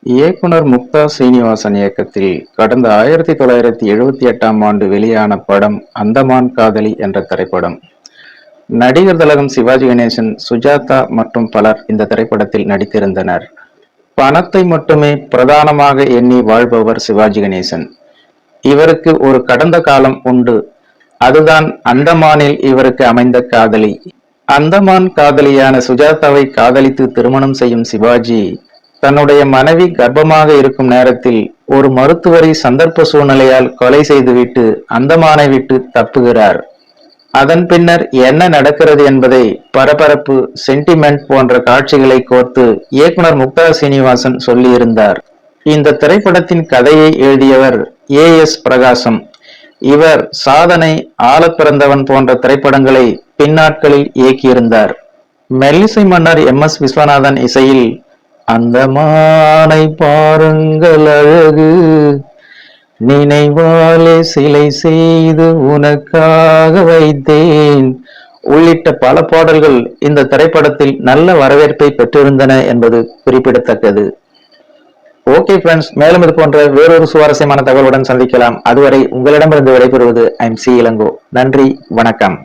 இயக்குனர் முக்தா சீனிவாசன் இயக்கத்தில் கடந்த 1978ஆம் ஆண்டு வெளியான படம் அந்தமான் காதலி என்ற திரைப்படம். நடிகர் திலகம் சிவாஜி கணேசன், சுஜாதா மற்றும் பலர் இந்த திரைப்படத்தில் நடித்திருந்தனர். பணத்தை மட்டுமே பிரதானமாக எண்ணி வாழ்பவர் சிவாஜி கணேசன். இவருக்கு ஒரு கடந்த காலம் உண்டு. அதுதான் அந்தமானில் இவருக்கு அமைந்த காதலி. அந்தமான் காதலியான சுஜாதாவை காதலித்து திருமணம் செய்யும் சிவாஜி தன்னுடைய மனைவி கர்ப்பமாக இருக்கும் நேரத்தில் ஒரு மருத்துவரை சந்தர்ப்ப சூழ்நிலையால் கொலை செய்துவிட்டு அந்தமானை விட்டு தப்புகிறார். அதன் பின்னர் என்ன நடக்கிறது என்பதை பரபரப்பு, சென்டிமெண்ட் போன்ற காட்சிகளை கோர்த்து இயக்குனர் முக்தா சீனிவாசன் சொல்லியிருந்தார். இந்த திரைப்படத்தின் கதையை எழுதியவர் ஏ.எஸ். பிரகாசம். இவர் சாதனை, ஆள பிறந்தவன் போன்ற திரைப்படங்களை பின்னாட்களில் இயக்கியிருந்தார். மெல்லிசை மன்னர் எம்.எஸ். விஸ்வநாதன் இசையில் அந்தமானை பாருங்கள் அழகு, நினைவாலே சிலை செய்து உனக்காக வைத்தேன் உள்ளிட்ட பல பாடல்கள் இந்த திரைப்படத்தில் நல்ல வரவேற்பை பெற்றிருந்தன என்பது குறிப்பிடத்தக்கது. ஓகே ஃப்ரெண்ட்ஸ், மேலும் இது போன்ற வேறொரு சுவாரஸ்யமான தகவலுடன் சந்திக்கலாம். அதுவரை உங்களிடமிருந்து விடைபெறுவது ஐம் சி இளங்கோ. நன்றி, வணக்கம்.